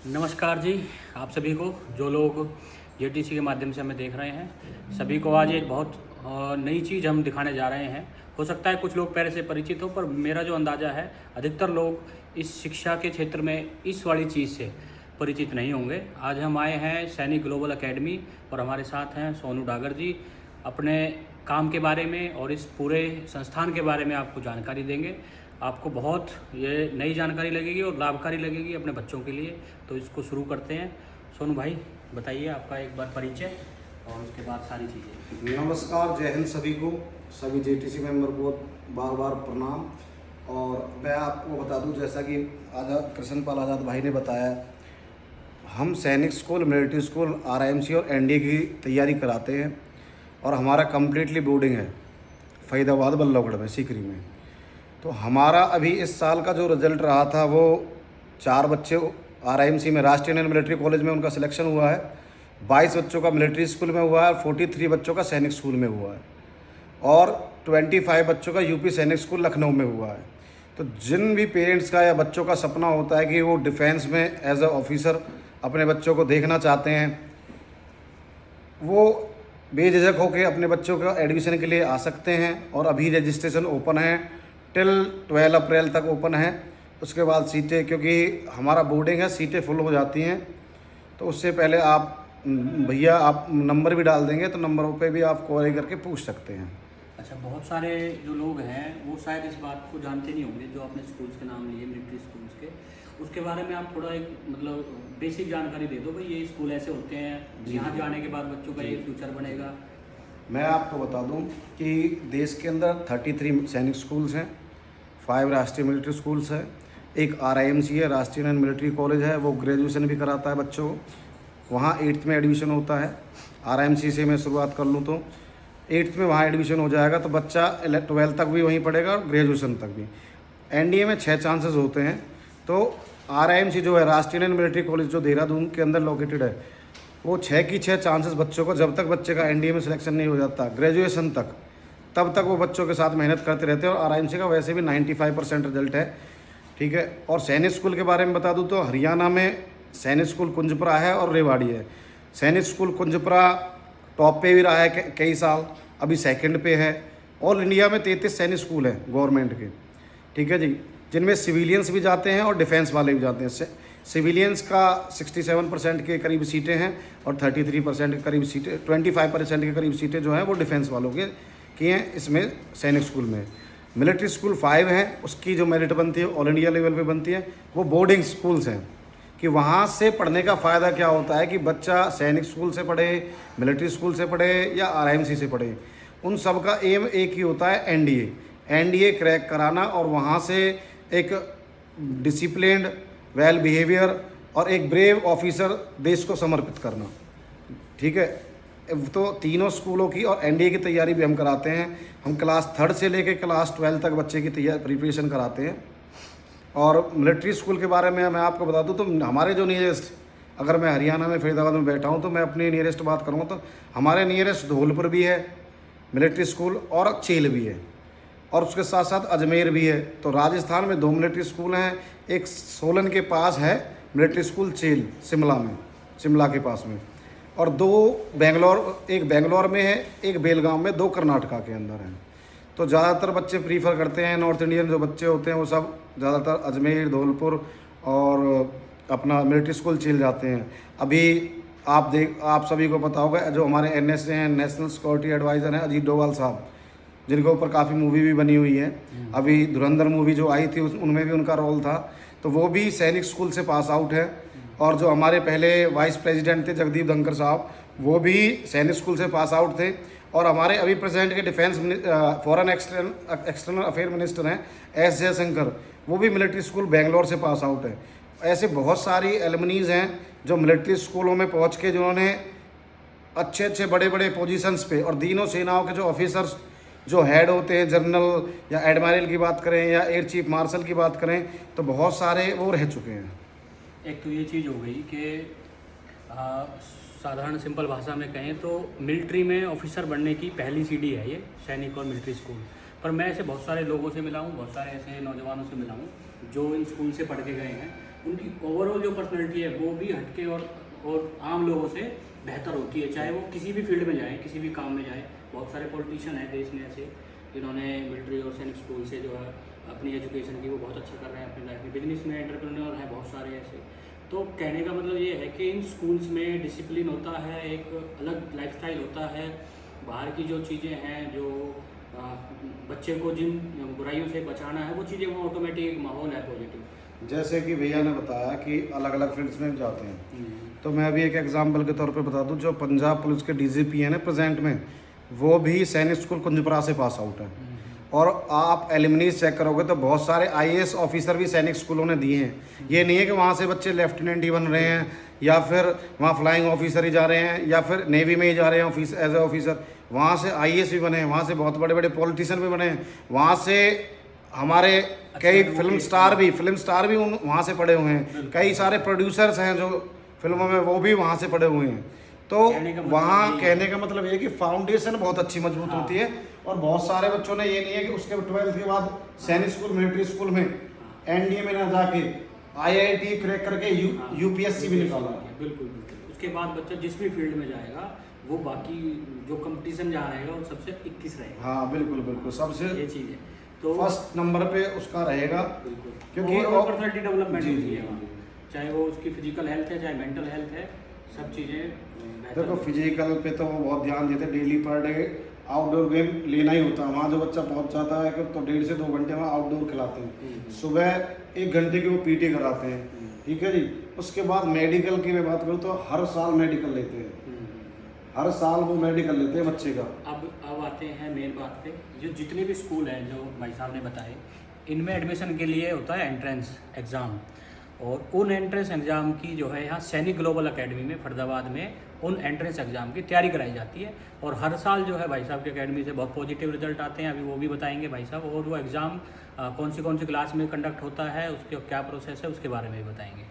नमस्कार जी, आप सभी को जो लोग जेटीसी के माध्यम से हमें देख रहे हैं, सभी को आज एक बहुत नई चीज़ हम दिखाने जा रहे हैं। हो सकता है कुछ लोग पहले से परिचित हो, पर मेरा जो अंदाज़ा है अधिकतर लोग इस शिक्षा के क्षेत्र में इस वाली चीज़ से परिचित नहीं होंगे। आज हम आए हैं सैनिक ग्लोबल एकेडमी और हमारे साथ हैं सोनू डागर जी। अपने काम के बारे में और इस पूरे संस्थान के बारे में आपको जानकारी देंगे। आपको बहुत ये नई जानकारी लगेगी और लाभकारी लगेगी अपने बच्चों के लिए। तो इसको शुरू करते हैं। सोनू भाई बताइए आपका एक बार परिचय और उसके बाद सारी चीज़ें। नमस्कार, जय हिंद सभी को, सभी जेटीसी मेंबर को बार बार प्रणाम। और मैं आपको बता दूं, जैसा कि आज़ाद कृष्णपाल आज़ाद भाई ने बताया, हम सैनिक स्कूल, मिलिट्री स्कूल, आरआईएमसी और एनडीए की तैयारी कराते हैं और हमारा कम्प्लीटली बोर्डिंग है फरीदाबाद बल्लभगढ़ में, सीकरी में। तो हमारा अभी इस साल का जो रिज़ल्ट रहा था वो 4 बच्चे आरआईएमसी में, राष्ट्रीय इंडियन मिलिट्री कॉलेज में उनका सिलेक्शन हुआ है। 22 बच्चों का मिलिट्री स्कूल में हुआ है, 43 बच्चों का सैनिक स्कूल में हुआ है और 25 बच्चों का यूपी सैनिक स्कूल लखनऊ में हुआ है। तो जिन भी पेरेंट्स का या बच्चों का सपना होता है कि वो डिफेंस में एज ए ऑफिसर अपने बच्चों को देखना चाहते हैं, वो बेझिझक होकर अपने बच्चों का एडमिशन के लिए आ सकते हैं। और अभी रजिस्ट्रेशन ओपन है, टिल 12 अप्रैल तक ओपन है। उसके बाद सीटें, क्योंकि हमारा बोर्डिंग है, सीटें फुल हो जाती हैं, तो उससे पहले आप भैया आप नंबर भी डाल देंगे तो नंबरों पे भी आप कॉल करके पूछ सकते हैं। अच्छा, बहुत सारे जो लोग हैं वो शायद इस बात को जानते नहीं होंगे, जो आपने स्कूल्स के नाम लिए मिलिट्री स्कूल्स के, उसके बारे में आप थोड़ा एक मतलब बेसिक जानकारी दे दो भाई। ये स्कूल ऐसे होते हैं, यहाँ जाने के बाद बच्चों का ये फ्यूचर बनेगा। मैं आपको बता दूं कि देश के अंदर 33 सैनिक स्कूल्स हैं, 5 राष्ट्रीय मिलिट्री स्कूल्स हैं, एक आरआईएमसी है, राष्ट्रीय इंडियन मिलिट्री कॉलेज है, वो ग्रेजुएशन भी कराता है बच्चों को। वहाँ 8th में एडमिशन होता है। आरआईएमसी से मैं शुरुआत कर लूँ तो 8th में वहाँ एडमिशन हो जाएगा, तो बच्चा 12th तक भी वहीं पढ़ेगा और ग्रेजुएशन तक भी। एनडीए में 6 चांसेस होते हैं। तो आरआईएमसी जो है, राष्ट्रीय इंडियन मिलिट्री कॉलेज, जो देहरादून के अंदर लोकेटेड है, वो 6 की 6 चांसेस बच्चों को, जब तक बच्चे का एनडीए में सिलेक्शन नहीं हो जाता ग्रेजुएशन तक, तब तक वो बच्चों के साथ मेहनत करते रहते हैं। और आरआईएमसी का वैसे भी 95% रिजल्ट है, ठीक है। और सैनिक स्कूल के बारे में बता दूं तो हरियाणा में सैनिक स्कूल कुंजपुरा है और रेवाड़ी है। सैनिक स्कूल कुंजपुरा टॉप पे भी रहा है कई साल, अभी सेकंड पे है। ऑल इंडिया में 33 सैनिक स्कूल हैं गवर्नमेंट के, ठीक है जी, जिनमें सिविलियंस भी जाते हैं और डिफेंस वाले भी जाते हैं। सिविलियंस का 67% के करीब सीटें हैं और 33% के करीब सीटें, 25% के करीब सीटें जो हैं वो डिफेंस वालों के की हैं इसमें सैनिक स्कूल में। मिलिट्री स्कूल 5 हैं, उसकी जो मेरिट बनती है ऑल इंडिया लेवल पे बनती है। वो बोर्डिंग स्कूल्स हैं कि वहाँ से पढ़ने का फ़ायदा क्या होता है कि बच्चा सैनिक स्कूल से पढ़े, मिलिट्री स्कूल से पढ़े या आरआईएमसी से पढ़े, उन सब का एम एक ही होता है, एनडीए क्रैक कराना और वहाँ से एक डिसिप्लिन्ड, वेल बिहेवियर और एक ब्रेव ऑफिसर देश को समर्पित करना, ठीक है। तो तीनों स्कूलों की और एनडीए की तैयारी भी हम कराते हैं। हम क्लास 3rd से लेकर क्लास 12 तक बच्चे की प्रिपरेशन कराते हैं। और मिलिट्री स्कूल के बारे में मैं आपको बता दूं तो हमारे जो नियरेस्ट, अगर मैं हरियाणा में फरीदाबाद में बैठा हूं तो मैं अपनी नियरेस्ट बात करूंगा तो हमारे नियरेस्ट धौलपुर भी है मिलिट्री स्कूल और चील भी है, और उसके साथ साथ अजमेर भी है। तो राजस्थान में 2 मिलिट्री स्कूल हैं, एक सोलन के पास है मिलिट्री स्कूल चील, शिमला में, शिमला के पास में, और 2 बेंगलोर, एक बेंगलोर में है, एक बेलगांव में, 2 कर्नाटका के अंदर हैं। तो ज़्यादातर बच्चे प्रीफर करते हैं, नॉर्थ इंडियन जो बच्चे होते हैं वो सब ज़्यादातर अजमेर, धौलपुर और अपना मिलिट्री स्कूल चील जाते हैं। अभी आप सभी को पता होगा जो हमारे एनएसए हैं, नेशनल सिक्योरिटी एडवाइज़र हैं, अजीत डोभाल साहब, जिनके ऊपर काफ़ी मूवी भी बनी हुई है। अभी धुरंधर मूवी जो आई थी उनमें भी उनका रोल था, तो वो भी सैनिक स्कूल से पास आउट है। और जो हमारे पहले वाइस प्रेसिडेंट थे जगदीप धनखड़ साहब, वो भी सैनिक स्कूल से पास आउट थे। और हमारे अभी प्रेसिडेंट के defence foreign external affair minister हैं एस जयशंकर, वो भी मिलिट्री स्कूल बेंगलोर से पास आउट है। ऐसे बहुत सारी एलमनीज हैं जो मिलिट्री स्कूलों में पहुंच के जिन्होंने अच्छे अच्छे बड़े बड़े पोजीशंस पे, और तीनों सेनाओं के जो ऑफिसर्स जो हेड होते हैं, जनरल या एडमायरल की बात करें या एयर चीफ मार्शल की बात करें, तो बहुत सारे वो रह चुके हैं। एक तो ये चीज़ हो गई कि साधारण सिंपल भाषा में कहें तो मिलिट्री में ऑफिसर बनने की पहली सीढ़ी है ये सैनिक और मिलिट्री स्कूल। पर मैं ऐसे बहुत सारे लोगों से मिला हूँ, बहुत सारे ऐसे नौजवानों से मिला हूँ जो इन स्कूल से पढ़ के गए हैं, उनकी ओवरऑल जो पर्सनैलिटी है वो भी हटके और आम लोगों से बेहतर होती है, चाहे वो किसी भी फील्ड में जाए, किसी भी काम में जाए। बहुत सारे पॉलिटिशियन हैं देश में ऐसे जिन्होंने मिलिट्री और सैनिक स्कूल से जो है अपनी एजुकेशन की वो बहुत अच्छा कर रहे हैं अपनी लाइफ में। बिजनेस में एंटरप्रेन्योर हैं बहुत सारे ऐसे। तो कहने का मतलब ये है कि इन स्कूल्स में डिसिप्लिन होता है, एक अलग लाइफस्टाइल होता है। बाहर की जो चीज़ें हैं, जो बच्चे को जिन बुराइयों से बचाना है, वो चीज़ें वहाँ ऑटोमेटिक माहौल है पॉजिटिव। जैसे कि भैया ने बताया कि अलग अलग फील्ड्स में जाते हैं, तो मैं अभी एक एग्जांपल के तौर पे बता दूं, जो पंजाब पुलिस के डीजीपी हैं ना प्रेजेंट में, वो भी सैनिक स्कूल कुंजपरा से पास आउट है। और आप एलिमनीज चेक करोगे तो बहुत सारे आईएएस ऑफिसर भी सैनिक स्कूलों ने दिए हैं। ये नहीं है कि वहाँ से बच्चे लेफ्टिनेंट ही बन रहे हैं या फिर वहाँ फ्लाइंग ऑफिसर ही जा रहे हैं या फिर नेवी में ही जा रहे हैं ऑफिस एज ए ऑफिसर। वहाँ से आईएएस भी बने हैं, वहाँ से बहुत बड़े बड़े पॉलिटिशियन भी बने हैं, वहाँ से हमारे कई फिल्म स्टार भी वहाँ से पढ़े हुए हैं। कई सारे प्रोड्यूसर्स हैं जो फिल्मों में, वो भी वहाँ से पढ़े हुए हैं। तो वहाँ कहने का मतलब ये कि फाउंडेशन बहुत अच्छी मजबूत होती है। और बहुत सारे बच्चों ने, ये नहीं है कि उसके 12th के बाद सैनिक स्कूल मिलिट्री स्कूल में एनडीए में ना जाके आईआईटी क्रैक करके यूपीएससी भी निकाला। बिल्कुल। उसके बाद बच्चा जिस भी फील्ड में जाएगा वो बाकी जो कंपटीशन जहाँ रहेगा वो सबसे 21 रहेगा। हाँ बिल्कुल सबसे ये चीज़ है। तो फर्स्ट नंबर पे उसका रहेगा, क्योंकि पर्सनैलिटी डेवलपमेंट होती है वहाँ, चाहे वो उसकी फिजिकल हेल्थ है चाहे मेंटल हेल्थ है, सब चीज़ें। देखो फिजिकल पे तो वो बहुत ध्यान देते हैं, daily per day outdoor game लेना ही होता है। वहाँ जो बच्चा पहुँच जाता है कि तो 1.5 से 2 घंटे में आउटडोर खिलाते हैं। सुबह 1 घंटे की वो पीटी कराते हैं, ठीक है जी। उसके बाद मेडिकल की मैं बात करूँ तो हर साल मेडिकल लेते हैं, हर साल वो मेडिकल लेते हैं बच्चे का। अब आते हैं मेन बात पे। जो जितने भी स्कूल हैं जो भाई साहब ने बताए, इनमें एडमिशन के लिए होता है एंट्रेंस एग्ज़ाम, और उन एंट्रेंस एग्ज़ाम की जो है यहाँ सैनिक ग्लोबल एकेडमी में फरीदाबाद में उन एंट्रेंस एग्ज़ाम की तैयारी कराई जाती है। और हर साल जो है भाई साहब की एकेडमी से बहुत पॉजिटिव रिजल्ट आते हैं, अभी वो भी बताएंगे भाई साहब। और वो एग्ज़ाम कौन सी क्लास में कंडक्ट होता है, उसके क्या प्रोसेस है, उसके बारे में भी बताएंगे।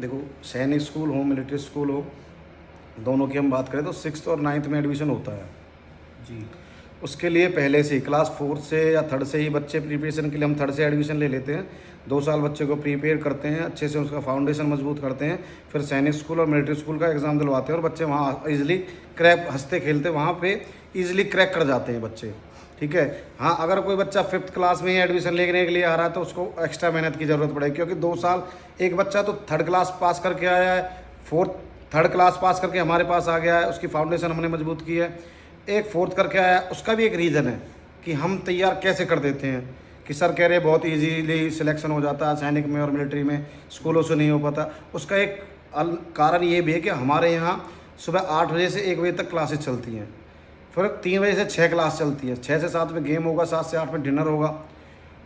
देखो सैनिक स्कूल हो मिलिट्री स्कूल हो, दोनों की हम बात करें तो 6th और 9th में एडमिशन होता है जी। उसके लिए पहले से ही क्लास 4 से या 3rd से ही बच्चे प्रिपरेशन के लिए हम 3rd से एडमिशन ले लेते हैं। 2 साल बच्चे को प्रिपेयर करते हैं, अच्छे से उसका फाउंडेशन मजबूत करते हैं, फिर सैनिक स्कूल और मिलिट्री स्कूल का एग्ज़ाम दिलवाते हैं और बच्चे वहाँ ईजिली क्रैक, हंसते खेलते वहाँ पे ईजिली क्रैक कर जाते हैं बच्चे, ठीक है। हाँ अगर कोई बच्चा 5th क्लास में ही एडमिशन लेने के लिए आ रहा है तो उसको एक्स्ट्रा मेहनत की ज़रूरत पड़ेगी, क्योंकि 2 साल एक बच्चा तो 3rd क्लास पास करके आया है, 3rd क्लास पास करके हमारे पास आ गया है, उसकी फाउंडेशन हमने मजबूत की है। एक 4th करके आया, उसका भी एक रीज़न है कि हम तैयार कैसे कर देते हैं कि सर कह रहे बहुत इजीली सिलेक्शन हो जाता है सैनिक में और मिलिट्री में, स्कूलों से नहीं हो पाता। उसका एक कारण ये भी है कि हमारे यहाँ सुबह 8 बजे से 1 बजे तक क्लासेस चलती हैं, फिर 3 बजे से 6 क्लास चलती है, 6 से 7 में गेम होगा, 7 से 8 में डिनर होगा,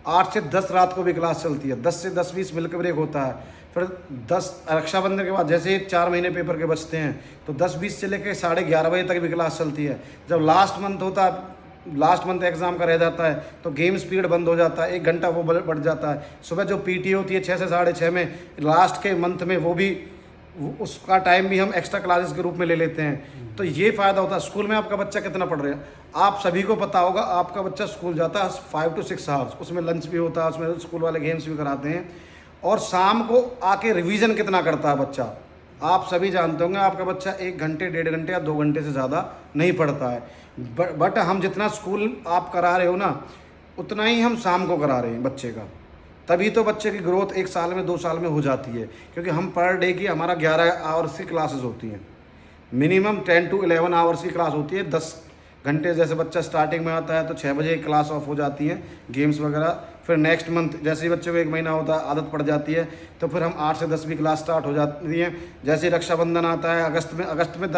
8 से 10 रात को भी क्लास चलती है, 10 से 10:20 मिल्क ब्रेक होता है, फिर 10 रक्षाबंधन के बाद जैसे 4 महीने पेपर के बचते हैं तो 10:20 से लेकर 11:30 बजे तक भी क्लास चलती है। जब लास्ट मंथ एग्ज़ाम का रह जाता है तो गेम्स पीरियड बंद हो जाता है, 1 घंटा वो बढ़ जाता है। सुबह जो पीटी होती है 6 से 6:30 में, लास्ट के मंथ में वो भी उसका टाइम भी हम एक्स्ट्रा क्लासेस के रूप में ले लेते हैं। तो ये फ़ायदा होता है। स्कूल में आपका बच्चा कितना पढ़ रहा है आप सभी को पता होगा, आपका बच्चा स्कूल जाता है 5 to 6 आवर्स, उसमें लंच भी होता है, उसमें स्कूल वाले गेम्स भी कराते हैं, और शाम को आके रिवीजन कितना करता है बच्चा आप सभी जानते होंगे। आपका बच्चा 1 घंटे 1.5 घंटे या 2 घंटे से ज़्यादा नहीं पढ़ता है, बट हम जितना स्कूल आप करा रहे हो ना उतना ही हम शाम को करा रहे हैं बच्चे का, तभी तो बच्चे की ग्रोथ 1 साल में 2 साल में हो जाती है। क्योंकि हम पर डे की हमारा 11 आवर्स की क्लासेस होती हैं, मिनिमम 10 to 11 आवर्स की क्लास होती है। 10 घंटे जैसे बच्चा स्टार्टिंग में आता है तो 6 बजे क्लास ऑफ हो जाती है, गेम्स वगैरह। फिर नेक्स्ट मंथ जैसे ही बच्चे को 1 महीना होता है, आदत पड़ जाती है, तो फिर हम 8 से 10 भी क्लास स्टार्ट हो जाती है। जैसे ही रक्षाबंधन आता है अगस्त में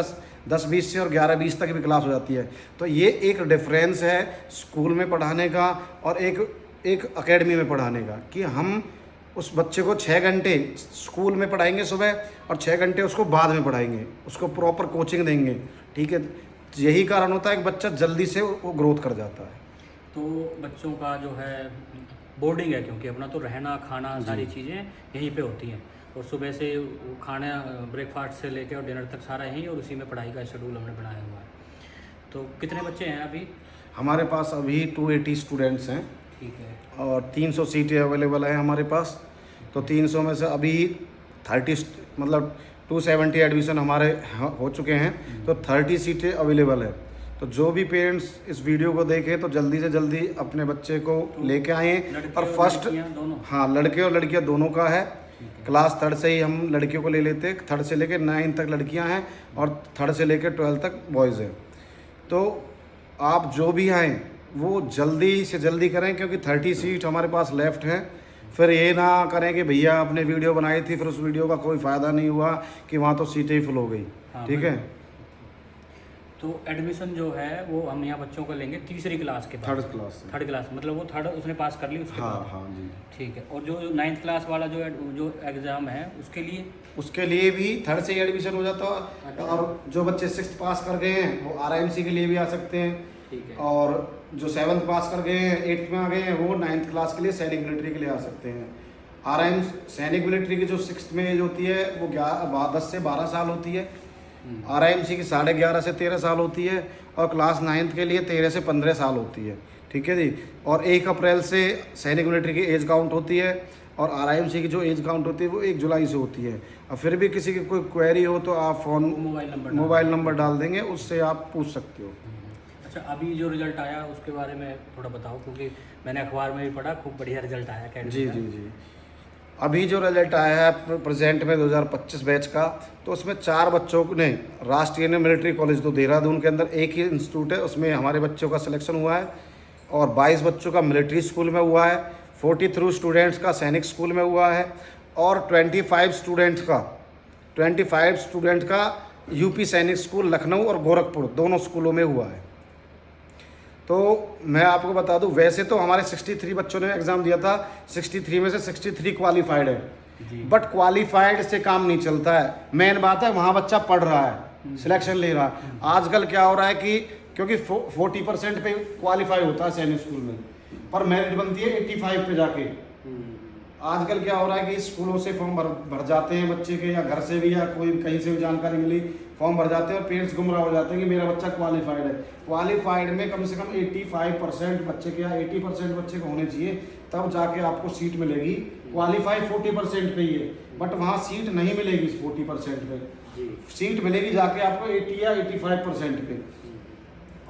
10-20 से और 11-20 तक भी क्लास हो जाती है। तो ये एक डिफरेंस है स्कूल में पढ़ाने का और एक एकेडमी में पढ़ाने का, कि हम उस बच्चे को 6 घंटे स्कूल में पढ़ाएंगे सुबह और 6 घंटे उसको बाद में पढ़ाएंगे, उसको प्रॉपर कोचिंग देंगे, ठीक है। यही कारण होता है कि बच्चा जल्दी से वो ग्रोथ कर जाता है। तो बच्चों का जो है बोर्डिंग है, क्योंकि अपना तो रहना खाना सारी चीज़ें यहीं पे होती हैं, और सुबह से खाना ब्रेकफास्ट से लेकर और डिनर तक सारा यहीं, और उसी में पढ़ाई का शेड्यूल हमने बनाया हुआ है। तो कितने बच्चे हैं अभी? हमारे पास अभी 280 स्टूडेंट्स हैं, ठीक है, और 300 सीटें अवेलेबल हैं हमारे पास, तो 300 में से अभी 30 मतलब 270 एडमिशन हमारे हो चुके हैं, तो 30 सीटें अवेलेबल है। तो जो भी पेरेंट्स इस वीडियो को देखें तो जल्दी से जल्दी अपने बच्चे को लेके आएँ। और फर्स्ट, हाँ, लड़के और लड़कियां दोनों का है। क्लास 3rd से ही हम लड़कियों को ले लेते हैं, 3rd से लेकर 9 तक लड़कियां हैं और 3rd से लेकर 12 तक बॉयज़ हैं। तो आप जो भी आएँ वो जल्दी से जल्दी करें, क्योंकि 30 सीट हमारे पास लेफ़्ट हैं। फिर ये ना करें कि भैया आपने वीडियो बनाई थी, फिर उस वीडियो का कोई फ़ायदा नहीं हुआ कि वहाँ तो सीटें ही फुल हो गई। हाँ, ठीक है। तो एडमिशन जो है वो हम यहाँ बच्चों को लेंगे 3री क्लास के बाद। 3rd क्लास से। 3rd क्लास मतलब वो 3rd उसने पास कर ली उसके हाँ बाद। हाँ जी। ठीक है। और जो 9th क्लास वाला जो एग्ज़ाम है उसके लिए भी 3rd से ही एडमिशन हो जाता है। अच्छा। और जो बच्चे 6th पास कर गए हैं वो RIMC के लिए भी आ सकते हैं। ठीक है। और जो 7th पास कर गए हैं, 8th में आ गए हैं, वो 9th क्लास के लिए सैनिक मिलिट्री के लिए आ सकते हैं। सैनिक मिलिट्री की जो 6th में एज होती है वो 10 से 12 साल होती है। RIMC की 11.5 से 13 साल होती है। और क्लास 9th के लिए 13 से 15 साल होती है। ठीक है जी। और 1 अप्रैल से सैनिक मिलिट्री की एज काउंट होती है। और RIMC की जो एज काउंट होती है वो 1 जुलाई से होती है। और फिर भी किसी की कोई क्वेरी हो तो आप मोबाइल नंबर डाल देंगे, उससे आप पूछ सकते हो। अच्छा, अभी जो रिजल्ट आया उसके बारे में थोड़ा बताओ, क्योंकि मैंने अखबार में भी पढ़ा, खूब बढ़िया रिजल्ट आया जी जी जी। अभी जो रिजल्ट आया है प्रेजेंट में 2025 बैच का, तो उसमें 4 बच्चों ने राष्ट्रीय मिलिट्री कॉलेज तो देहरादून के अंदर एक ही इंस्टीट्यूट है, उसमें हमारे बच्चों का सिलेक्शन हुआ है। और 22 बच्चों का मिलिट्री स्कूल में हुआ है, 43 स्टूडेंट्स का सैनिक स्कूल में हुआ है, और 25 स्टूडेंट का यूपी सैनिक स्कूल लखनऊ और गोरखपुर दोनों स्कूलों में हुआ है। तो मैं आपको बता दूं, वैसे तो हमारे 63 बच्चों ने एग्ज़ाम दिया था, 63 में से 63 क्वालिफाइड है। बट क्वालिफाइड से काम नहीं चलता है। मेन बात है वहाँ बच्चा पढ़ रहा है, सिलेक्शन ले रहा है। आजकल क्या हो रहा है कि क्योंकि 40% पे क्वालिफाई होता है सैनिक स्कूल में, पर मेरिट बनती है 85 पे जाके। आजकल क्या हो रहा है कि स्कूलों से फॉर्म भर जाते हैं बच्चे के, या घर से भी, या कोई कहीं से भी जानकारी मिली, फॉर्म भर जाते हैं और पेरेंट्स गुमराह हो जाते हैं कि मेरा बच्चा क्वालिफाइड है। क्वालिफाइड में कम से कम 85% बच्चे के, या 80% बच्चे को होने चाहिए, तब जाके आपको सीट मिलेगी। क्वालिफाई 40% पे ही है, बट वहाँ सीट नहीं मिलेगी 40% पे। सीट मिलेगी जाके आपको 80 या 85% पे।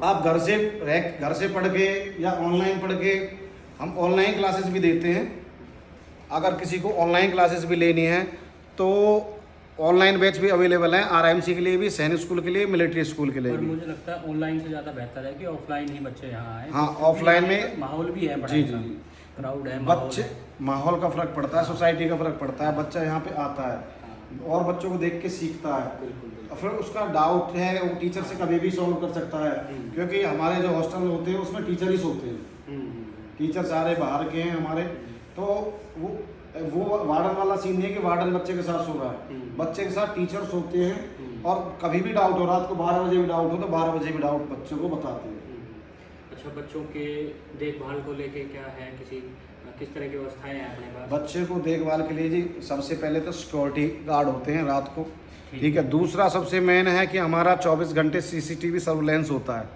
आप घर से पढ़ के या ऑनलाइन पढ़ के, हम ऑनलाइन क्लासेस भी देते हैं। अगर किसी को ऑनलाइन क्लासेस भी लेनी है तो ऑनलाइन बैच भी अवेलेबल है, RIMC के लिए भी, सैनिक स्कूल के लिए, मिलिट्री स्कूल के लिए भी। मुझे लगता है ऑनलाइन से ज़्यादा बेहतर है कि ऑफलाइन ही बच्चे यहाँ आए। हाँ, ऑफलाइन में माहौल भी है, जी जी, क्राउड है, बच्चे, माहौल का फ़र्क पड़ता है, सोसाइटी का फ़र्क पड़ता है। बच्चा यहाँ पे आता है और बच्चों को देख के सीखता है। फिर उसका डाउट है वो टीचर से कभी भी सॉल्व कर सकता है, क्योंकि हमारे जो हॉस्टल होते हैं उसमें टीचर ही सोते हैं। टीचर सारे बाहर के हैं हमारे, तो वो वार्डन वाला सीन नहीं है कि वार्डन बच्चे के साथ सो रहा है। बच्चे के साथ टीचर सोते हैं, और कभी भी डाउट हो, रात को 12 बजे भी डाउट हो तो 12 बजे भी डाउट बच्चों को बताते हैं। अच्छा, बच्चों के देखभाल को लेके क्या है, किस तरह की व्यवस्थाएं हैं अपने पास? बच्चे को देखभाल के लिए जी सबसे पहले तो सिक्योरिटी गार्ड होते हैं रात को। ठीक है। दूसरा सबसे मेन है कि हमारा 24 घंटे CCTV सर्विलेंस होता है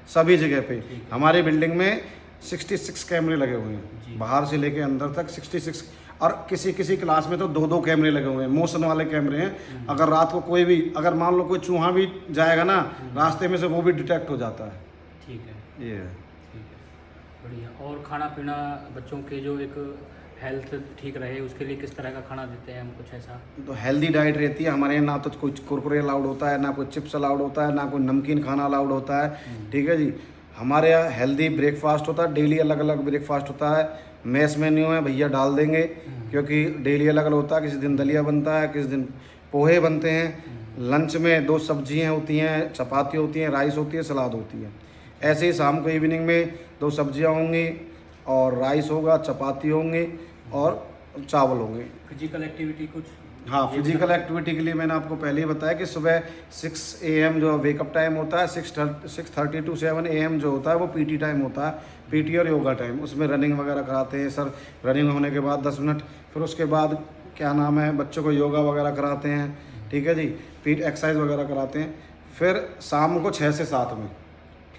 सभी जगह पे। हमारी बिल्डिंग में 66 कैमरे लगे हुए हैं, बाहर से लेके अंदर तक 66। और किसी क्लास में तो 2 कैमरे लगे हुए हैं, मोशन वाले कैमरे हैं। अगर रात को कोई भी, अगर मान लो कोई चूहा भी जाएगा ना रास्ते में से, वो भी डिटेक्ट हो जाता है। ठीक है, ये है। ठीक है, बढ़िया। और खाना पीना बच्चों के जो एक हेल्थ ठीक रहे उसके लिए किस तरह का खाना देते हैं हम, कुछ ऐसा? तो हेल्दी डाइट रहती है हमारे यहाँ। ना तो कोई कुरकुरे अलाउड होता है, ना कोई चिप्स अलाउड होता है, ना कोई नमकीन खाना अलाउड होता है। ठीक है जी। हमारे यहाँ हेल्दी ब्रेकफास्ट होता है, डेली अलग अलग ब्रेकफास्ट होता है। मैस मेन्यू है, भैया डाल देंगे, क्योंकि डेली अलग अलग होता है। किसी दिन दलिया बनता है, किसी दिन पोहे बनते हैं। लंच में 2 सब्जियां होती हैं, चपाती होती हैं, राइस होती है, सलाद होती है। ऐसे ही शाम को इवनिंग में 2 सब्जियां होंगी और राइस होगा, चपाती होंगे और चावल होंगे। फिजिकल एक्टिविटी कुछ? हाँ, फिजिकल एक्टिविटी के लिए मैंने आपको पहले ही बताया कि सुबह 6 AM जो वेकअप टाइम होता है, 6:30 to 7 AM जो होता है वो PT टाइम होता है, PT और योगा टाइम। उसमें रनिंग वगैरह कराते हैं सर। रनिंग होने के बाद 10 मिनट, फिर उसके बाद क्या नाम है, बच्चों को योगा वगैरह कराते हैं। ठीक है जी। एक्सरसाइज वगैरह कराते हैं। फिर शाम को 6 से 7 में,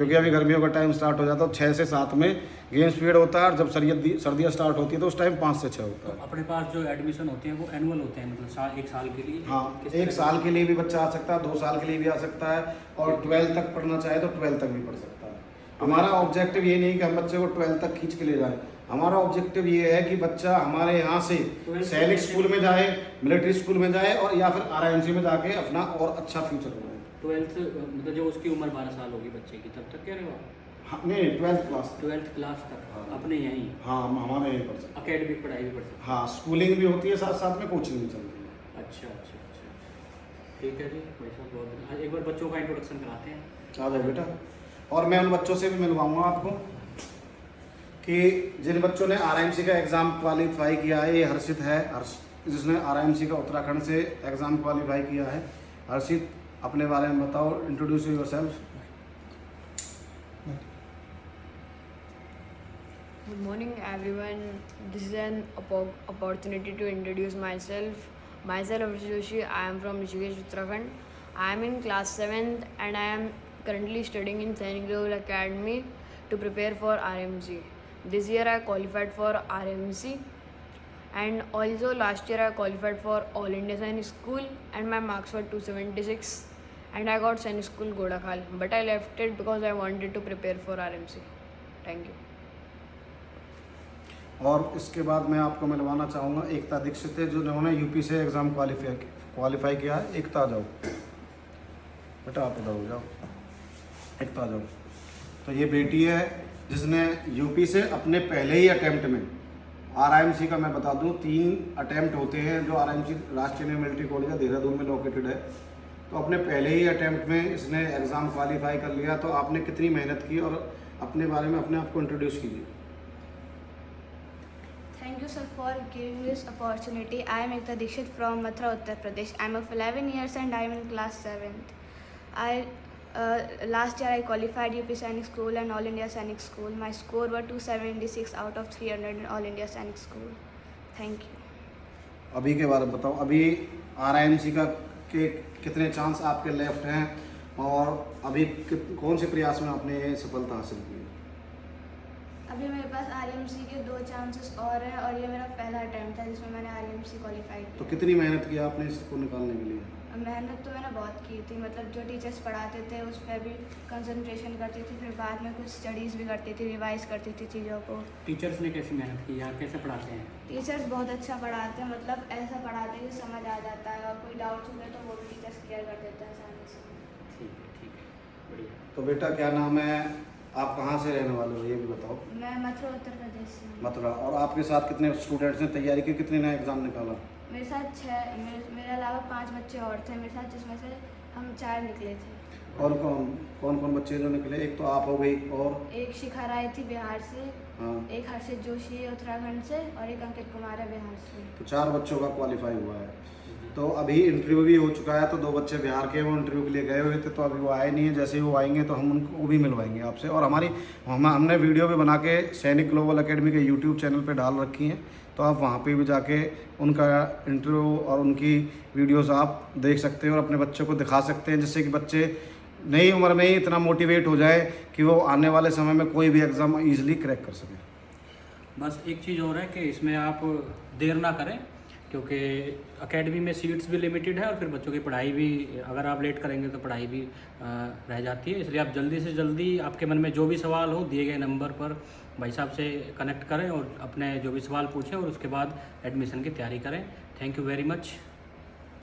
क्योंकि अभी गर्मियों का टाइम स्टार्ट हो जाता है, 6 से 7 में गेम्स पीरियड होता है, और जब सर्दियाँ स्टार्ट होती है तो उस टाइम 5 से 6 होता है। तो अपने पास जो एडमिशन होते हैं वो एनुअल होते हैं, मतलब एक साल के लिए? हाँ, एक साल के लिए भी बच्चा आ सकता है, 2 साल के लिए भी आ सकता है, और 12 तक पढ़ना चाहे तो 12 तक भी पढ़ सकता है। हमारा ऑब्जेक्टिव ये नहीं कि हम बच्चे को 12 तक खींच के ले जाएं। हमारा ऑब्जेक्टिव ये है कि बच्चा हमारे यहाँ से सैनिक स्कूल में जाए, मिलिट्री स्कूल में जाए, और या फिर RIMC में जाके अपना और अच्छा फ्यूचर बनाए। 12th मतलब जो उसकी उम्र 12 साल होगी बच्चे की, तब तक कह रहे हो आप? हाँ, नहीं, 12th क्लास। 12th क्लास तक हाँ। अपने यहीं हाँ, हम हमारे यहीं पढ़ सकते अकेडमिक पढ़ाई भी पढ़ सकते हैं। हाँ, स्कूलिंग भी होती है, साथ साथ में कोचिंग भी चल रही है। हैं? अच्छा अच्छा अच्छा, ठीक है जी भाई साहब, बहुत बढ़िया। एक बार बच्चों का इंट्रोडक्शन कराते हैं। आ जाओ बेटा, और मैं उन बच्चों से भी मिलवाऊंगा आपको कि जिन बच्चों ने RIMC का एग्ज़ाम क्वालिफाई किया है। ये हर्षित है, जिसने RIMC का उत्तराखंड से एग्ज़ाम क्वालिफाई किया है। हर्षित, अपने बारे में बताओ, introduce yourself. Good morning, everyone. This is an opportunity to introduce myself. Myself, Abhishek Joshi. I am from Rishikesh, Uttarakhand. I am in class 7th and I am currently studying in Sainik Global Academy to prepare for RMC. This year I qualified for RMC, and also last year I qualified for All India Sainik School and my marks were 276 and I got Sainik School Godakhal, but I left it because I wanted to prepare for RMC. Thank you. और इसके बाद मैं आपको मिलवाना चाहूँगा एकता दीक्षित है, जिन्होंने UP से exam qualify किया है। एकता, आ जाओ बेटा, आप इधर हो जाओ। एकता, आ जाओ। तो ये बेटी है जिसने UP से अपने पहले ही अटैम्प्ट में RIMC का, मैं बता दूं, 3 अटैम्प्ट होते हैं जो RIMC राष्ट्रीय मिलिट्री कॉलेज है, देहरादून में लोकेटेड है। तो अपने पहले ही अटैम्प्ट में इसने एग्ज़ाम क्वालिफाई कर लिया। तो आपने कितनी मेहनत की, और अपने बारे में अपने आप को इंट्रोड्यूस कीजिए। Thank you, sir, for giving this opportunity. I am Ekta Dikshit from Mathura, Uttar Pradesh. I am of 11 years and I am in class 7th. Last year I qualified UP Sainik School and All India Sainik School. My score were 276 out of 300 in All India Sainik School. Thank you. अभी के बारे में बताओ, अभी RIMC का के कितने chance आपके लेफ्ट हैं, और अभी कौन से प्रयास में आपने ये सफलता हासिल की? अभी मेरे पास RMC के 2 चांसेस और हैं, और ये मेरा पहला अटैम्प्ट था जिसमें मैंने RMC क्वालिफाई तो किया। कितनी मेहनत की आपने इसको निकालने के लिए? मेहनत तो मैंने बहुत की थी, मतलब जो टीचर्स पढ़ाते थे उस पर भी कंसंट्रेशन करती थी, फिर बाद में कुछ स्टडीज़ भी करती थी, रिवाइज करती थी चीज़ों को। टीचर्स ने कैसी मेहनत की या कैसे पढ़ाते हैं? टीचर्स बहुत अच्छा पढ़ाते हैं, मतलब ऐसा पढ़ाते हैं कि समझ आ जाता है, और कोई डाउट्स होते तो वो भी टीचर्स क्लियर कर देते हैं आसानी से। ठीक है, बढ़िया। तो बेटा, क्या नाम है, आप कहाँ से रहने वाले हो, ये भी बताओ। मैं मथुरा, उत्तर प्रदेश से हूँ। मथुरा। और आपके साथ कितने स्टूडेंट्स ने तैयारी की, कितने ने एग्ज़ाम निकाला? मेरे साथ 6, मेरे अलावा 5 बच्चे और थे मेरे साथ, जिसमें से हम 4 निकले थे। कौन कौन बच्चे जो निकले? एक तो आप हो गई, और एक शिखा राय थी बिहार से, हाँ, एक हर्षित जोशी है उत्तराखंड से, और एक अंकित कुमार है बिहार से। तो 4 बच्चों का क्वालिफाई हुआ है। तो अभी इंटरव्यू भी हो चुका है, तो 2 बच्चे बिहार के वो इंटरव्यू के लिए गए हुए थे, तो अभी वो आए नहीं है। जैसे ही वो आएंगे तो हम उनको भी मिलवाएंगे आपसे। और हमने वीडियो भी बना के सैनिक ग्लोबल एकेडमी के YouTube चैनल पे डाल रखी हैं, तो आप वहाँ पे भी जाके उनका इंटरव्यू और उनकी वीडियोस आप देख सकते हैं और अपने बच्चों को दिखा सकते हैं, जिससे कि बच्चे नई उम्र में ही इतना मोटिवेट हो जाए कि वो आने वाले समय में कोई भी एग्ज़ाम ईजिली क्रैक कर सकें। बस एक चीज़ और है कि इसमें आप देर ना करें, क्योंकि एकेडमी में सीट्स भी लिमिटेड है, और फिर बच्चों की पढ़ाई भी, अगर आप लेट करेंगे तो पढ़ाई भी रह जाती है। इसलिए आप जल्दी से जल्दी, आपके मन में जो भी सवाल हो, दिए गए नंबर पर भाई साहब से कनेक्ट करें और अपने जो भी सवाल पूछें, और उसके बाद एडमिशन की तैयारी करें। Thank you very much.